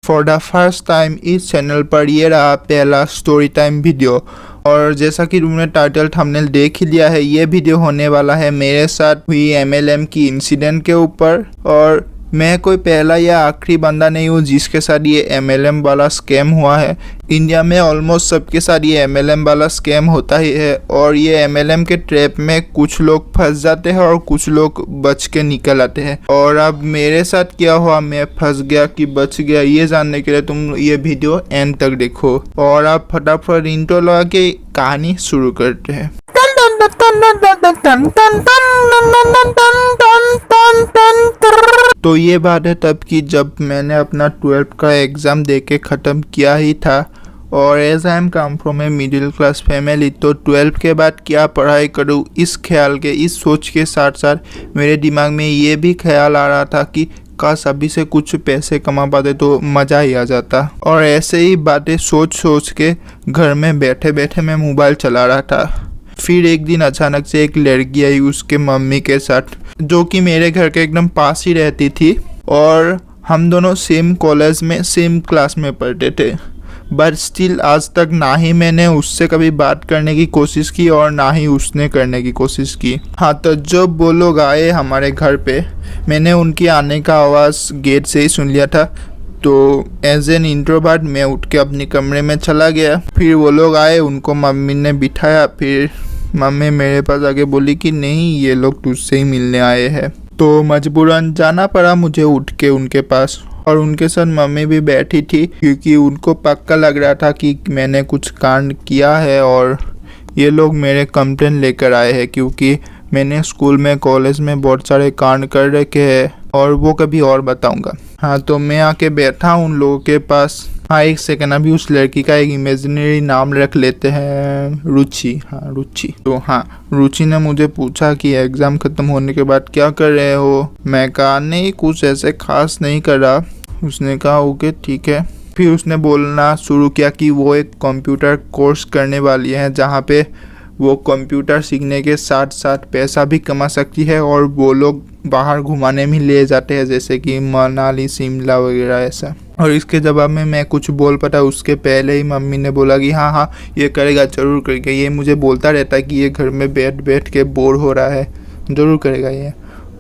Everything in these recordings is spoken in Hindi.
फॉर द फर्स्ट टाइम इस चैनल पर ये रहा पहला स्टोरी टाइम वीडियो। और जैसा कि तुमने टाइटल थंबनेल देख ही लिया है, ये वीडियो होने वाला है मेरे साथ हुई MLM की इंसिडेंट के ऊपर। और मैं कोई पहला या आखिरी बंदा नहीं हूँ जिसके साथ ये MLM वाला स्कैम हुआ है। इंडिया में ऑलमोस्ट सबके साथ ये MLM वाला स्कैम होता ही है और ये MLM के ट्रैप में कुछ लोग फंस जाते हैं और कुछ लोग बच के निकल आते हैं। और अब मेरे साथ क्या हुआ, मैं फंस गया कि बच गया, ये जानने के लिए तुम ये वीडियो एंड तक देखो। और आप फटाफट इंट्रो लगा के कहानी शुरू करते हैं। तो ये बात है तब की जब मैंने अपना 12th का एग्ज़ाम देके ख़त्म किया ही था। और as I am come from a middle class family, तो 12th के बाद क्या पढ़ाई करूँ, इस ख्याल के, इस सोच के साथ साथ मेरे दिमाग में ये भी ख्याल आ रहा था कि काश अभी से कुछ पैसे कमा पाते तो मज़ा ही आ जाता। और ऐसे ही बातें सोच सोच के घर में बैठे बैठे मैं मोबाइल चला रहा था। फिर एक दिन अचानक से एक लड़की आई उसके मम्मी के साथ, जो कि मेरे घर के एकदम पास ही रहती थी। और हम दोनों सेम कॉलेज में सेम क्लास में पढ़ते थे। बट स्टिल आज तक ना ही मैंने उससे कभी बात करने की कोशिश की और ना ही उसने करने की कोशिश की। हाँ, तो जब वो लोग आए हमारे घर पे, मैंने उनकी आने का आवाज़ गेट से ही सुन लिया था। तो एज एन इंट्रोवर्ट मैं उठ के अपने कमरे में चला गया। फिर वो लोग आए, उनको मम्मी ने बिठाया। फिर मम्मी मेरे पास आके बोली कि नहीं, ये लोग तुझसे ही मिलने आए हैं। तो मजबूरन जाना पड़ा मुझे उठ के उनके पास। और उनके साथ मम्मी भी बैठी थी क्योंकि उनको पक्का लग रहा था कि मैंने कुछ कांड किया है और ये लोग मेरे कंप्लेंट लेकर आए हैं, क्योंकि मैंने स्कूल में कॉलेज में बहुत सारे कांड कर रखे हैं और वो कभी और बताऊंगा। हाँ, तो मैं आके बैठा उन लोगों के पास। हाँ, एक सेकंड, अभी उस लड़की का एक इमेजिनरी नाम रख लेते हैं, रुचि। हाँ, रुचि। तो हाँ, रुचि ने मुझे पूछा कि एग्ज़ाम ख़त्म होने के बाद क्या कर रहे हो। मैं कहा नहीं, कुछ ऐसे खास नहीं कर रहा। उसने कहा ओके ठीक है। फिर उसने बोलना शुरू किया कि वो एक कंप्यूटर कोर्स करने वाली है जहाँ पे वो कंप्यूटर सीखने के साथ साथ पैसा भी कमा सकती है। और वो लोग बाहर घुमाने में ले जाते हैं, जैसे कि मनाली, शिमला वगैरह ऐसा। और इसके जवाब में मैं कुछ बोल पाता उसके पहले ही मम्मी ने बोला कि हाँ हाँ ये करेगा, ज़रूर करेगा। ये मुझे बोलता रहता है कि ये घर में बैठ बैठ के बोर हो रहा है, ज़रूर करेगा ये।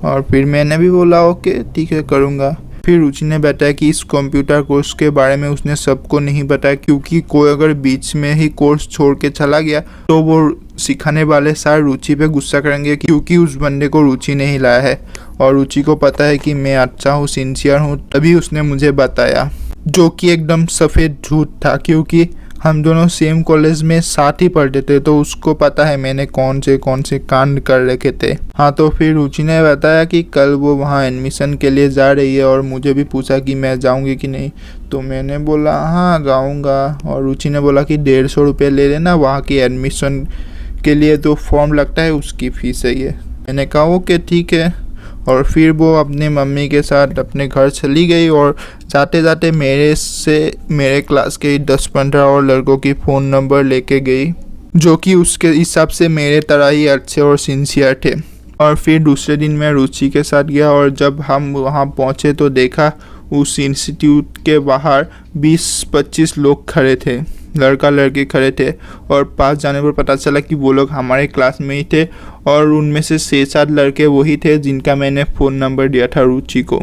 और फिर मैंने भी बोला ओके ठीक है करूँगा। फिर रुचि ने बताया कि इस कंप्यूटर कोर्स के बारे में उसने सबको नहीं बताया, क्योंकि कोई अगर बीच में ही कोर्स छोड़ के चला गया तो वो सिखाने वाले सारे रुचि पे गुस्सा करेंगे, क्योंकि उस बंदे को रुचि ने ही लाया है। और रुचि को पता है कि मैं अच्छा हूँ, सिंसियर हूँ, तभी उसने मुझे बताया, जो कि एकदम सफ़ेद झूठ था, क्योंकि हम दोनों सेम कॉलेज में साथ ही पढ़ते थे। तो उसको पता है मैंने कौन से कांड कर रखे थे। हाँ, तो फिर रुचि ने बताया कि कल वो वहाँ एडमिशन के लिए जा रही है और मुझे भी पूछा कि मैं जाऊँगी कि नहीं। तो मैंने बोला हाँ जाऊँगा। और रुचि ने बोला कि 150 रुपये ले लेना, वहाँ की एडमिशन के लिए तो फॉर्म लगता है उसकी फ़ीस है ये। मैंने कहा ओके ठीक है। और फिर वो अपने मम्मी के साथ अपने घर चली गई और जाते जाते मेरे क्लास के 10-15 और लड़कों की फ़ोन नंबर लेके गई, जो कि उसके हिसाब से मेरे तरह ही अच्छे और सिंसियर थे। और फिर दूसरे दिन मैं रुचि के साथ गया और जब हम वहाँ पहुँचे तो देखा उस इंस्टीट्यूट के बाहर 20-25 लोग खड़े थे, लड़का लड़की खड़े थे। और पास जाने पर पता चला कि वो लोग हमारे क्लास में ही थे और उनमें से 6-7 लड़के वही थे जिनका मैंने फ़ोन नंबर दिया था रुचि को।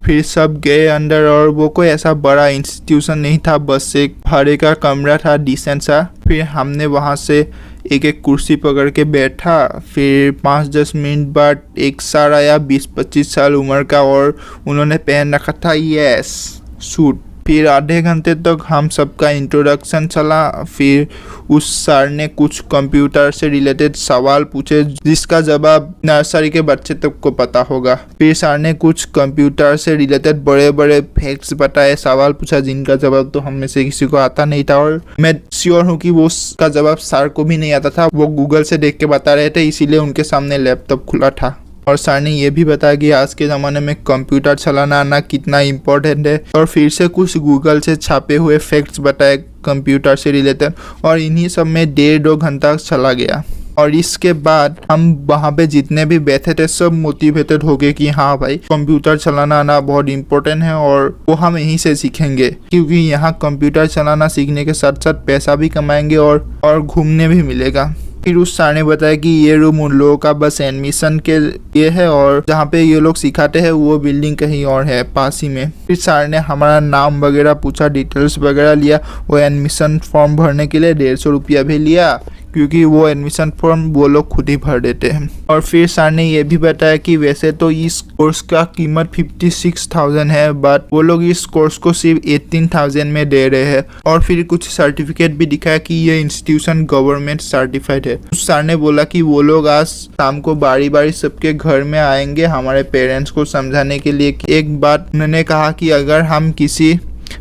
फिर सब गए अंदर और वो कोई ऐसा बड़ा इंस्टीट्यूशन नहीं था, बस एक भाड़े का कमरा था डिसेंट सा। फिर हमने वहाँ से एक कुर्सी पकड़ के बैठा। फिर 5-10 मिनट बाद एक सर आया, 20-25 साल उम्र का, और उन्होंने पहन रखा था यस सूट। फिर आधे घंटे तक हम सबका इंट्रोडक्शन चला। फिर उस सर ने कुछ कंप्यूटर से रिलेटेड सवाल पूछे जिसका जवाब नर्सरी के बच्चे तक को पता होगा। फिर सर ने कुछ कंप्यूटर से रिलेटेड बड़े बड़े फैक्ट्स बताए, सवाल पूछा जिनका जवाब तो हम में से किसी को आता नहीं था। और मैं श्योर हूँ कि वो उसका जवाब सर को भी नहीं आता था, वो गूगल से देख के बता रहे थे, इसीलिए उनके सामने लैपटॉप खुला था। और सर ने ये भी बताया कि आज के ज़माने में कंप्यूटर चलाना आना कितना इम्पोर्टेंट है। और फिर से कुछ गूगल से छापे हुए फैक्ट्स बताए कंप्यूटर से रिलेटेड। और इन्हीं सब में 1.5-2 घंटा चला गया। और इसके बाद हम वहाँ पे जितने भी बैठे थे सब मोटिवेटेड हो गए कि हाँ भाई कंप्यूटर चलाना आना बहुत इम्पोर्टेंट है और वो हम यहीं से सीखेंगे, क्योंकि यहाँ कंप्यूटर चलाना सीखने के साथ साथ पैसा भी कमाएंगे और घूमने भी मिलेगा। फिर उस सर ने बताया कि ये रूम उन लोगों का बस एडमिशन के लिए है और जहाँ पे ये लोग सिखाते हैं वो बिल्डिंग कहीं और है पास ही में। फिर सर ने हमारा नाम वगैरह पूछा, डिटेल्स वगैरह लिया। वो एडमिशन फॉर्म भरने के लिए 150 रुपया भी लिया, क्योंकि वो एडमिशन फॉर्म वो लोग खुद ही भर देते हैं। और फिर सर ने ये भी बताया कि वैसे तो इस कोर्स का कीमत 56,000 है, बट वो लोग इस कोर्स को सिर्फ 18,000 में दे रहे हैं। और फिर कुछ सर्टिफिकेट भी दिखाया कि ये इंस्टीट्यूशन गवर्नमेंट सर्टिफाइड है। सर ने बोला कि वो लोग आज शाम को बारी बारी सबके घर में आएंगे हमारे पेरेंट्स को समझाने के लिए। एक बात उन्होंने कहा कि अगर हम किसी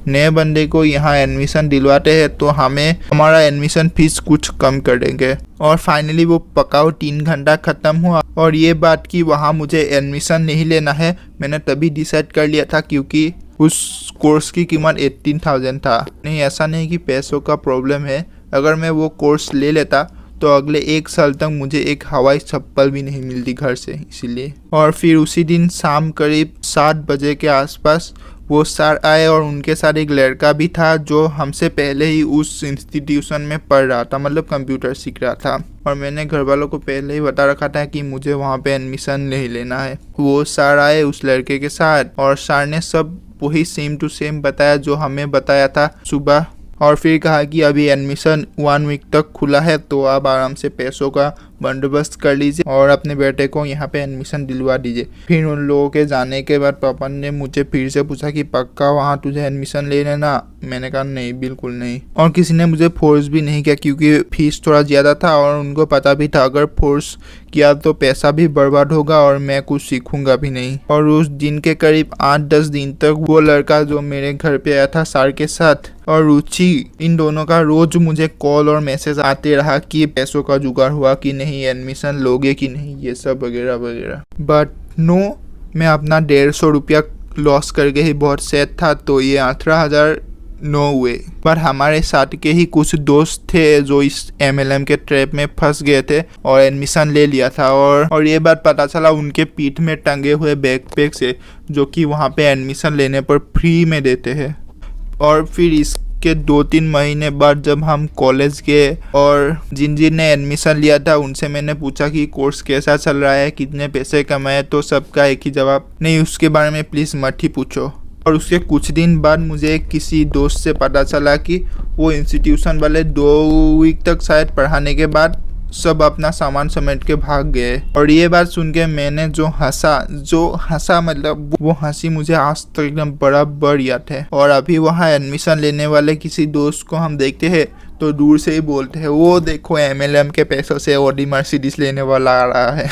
नए बंदे को यहाँ एडमिशन दिलवाते हैं तो हमें हमारा एडमिशन फीस कुछ कम कर देंगे। और फाइनली वो पकाओ 3 घंटा खत्म हुआ। और ये बात कि वहाँ मुझे एडमिशन नहीं लेना है मैंने तभी डिसाइड कर लिया था, क्योंकि उस कोर्स की कीमत 18,000 था। नहीं, ऐसा नहीं कि पैसों का प्रॉब्लम है। अगर मैं वो कोर्स ले लेता तो अगले 1 साल तक मुझे एक हवाई चप्पल भी नहीं मिलती घर से, इसीलिए। और फिर उसी दिन शाम करीब 7 बजे के आसपास वो सर आए और उनके साथ एक लड़का भी था जो हमसे पहले ही उस इंस्टीट्यूशन में पढ़ रहा था, मतलब कंप्यूटर सीख रहा था। और मैंने घर वालों को पहले ही बता रखा था कि मुझे वहाँ पे एडमिशन नहीं लेना है। वो सर आए उस लड़के के साथ और सर ने सब वही सेम टू सेम बताया जो हमें बताया था सुबह। और फिर कहा कि अभी एडमिशन 1 वीक तक खुला है तो आप आराम से पैसों का बंदोबस्त कर लीजिए और अपने बेटे को यहाँ पे एडमिशन दिलवा दीजिए। फिर उन लोगों के जाने के बाद पापा ने मुझे फिर से पूछा कि पक्का वहाँ तुझे एडमिशन ले लेना। मैंने कहा नहीं, बिल्कुल नहीं। और किसी ने मुझे फोर्स भी नहीं किया, क्योंकि फीस थोड़ा ज़्यादा था और उनको पता भी था अगर फोर्स किया तो पैसा भी बर्बाद होगा और मैं कुछ सीखूंगा भी नहीं। और उस दिन के करीब 8-10 दिन तक वो लड़का जो मेरे घर पे आया था सर के साथ और रुचि, इन दोनों का रोज मुझे कॉल और मैसेज आते रहा कि पैसों का जुगाड़ हुआ कि नहीं, एडमिशन लोगे कि नहीं, ये सब वगैरह वगैरह। बट नो, मैं अपना 150 रुपया लॉस करके ही बहुत सैड था। तो ये 18,000 नो हुए। पर हमारे साथ के ही कुछ दोस्त थे जो इस MLM के ट्रैप में फंस गए थे और एडमिशन ले लिया था। और ये बात पता चला उनके पीठ में टंगे हुए बैकपैक से, जो कि वहाँ पे एडमिशन लेने पर फ्री में देते हैं। और फिर इसके 2-3 महीने बाद जब हम कॉलेज गए और जिन ने एडमिशन लिया था उनसे मैंने पूछा कि कोर्स कैसा चल रहा है, कितने पैसे कमाए, तो सबका एक ही जवाब, नहीं उसके बारे में प्लीज़ मत ही पूछो। और उसके कुछ दिन बाद मुझे किसी दोस्त से पता चला कि वो इंस्टीट्यूशन वाले 2 वीक तक शायद पढ़ाने के बाद सब अपना सामान समेट के भाग गए। और ये बात सुन के मैंने जो हंसा मतलब वो हंसी मुझे आज तक एकदम बराबर याद है। और अभी वहाँ एडमिशन लेने वाले किसी दोस्त को हम देखते हैं तो दूर से ही बोलते हैं, वो देखो MLM के पैसों से ऑडी मर्सिडीज लेने वाला आ रहा है।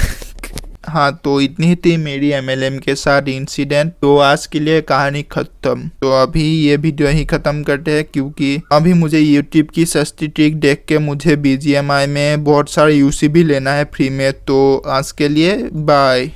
हाँ, तो इतनी ही थी मेरी MLM के साथ इंसिडेंट। तो आज के लिए कहानी खत्म। तो अभी ये वीडियो ही खत्म करते हैं, क्योंकि अभी मुझे YouTube की सस्ती ट्रिक देख के मुझे BGMI में बहुत सारे UC भी लेना है फ्री में। तो आज के लिए बाय।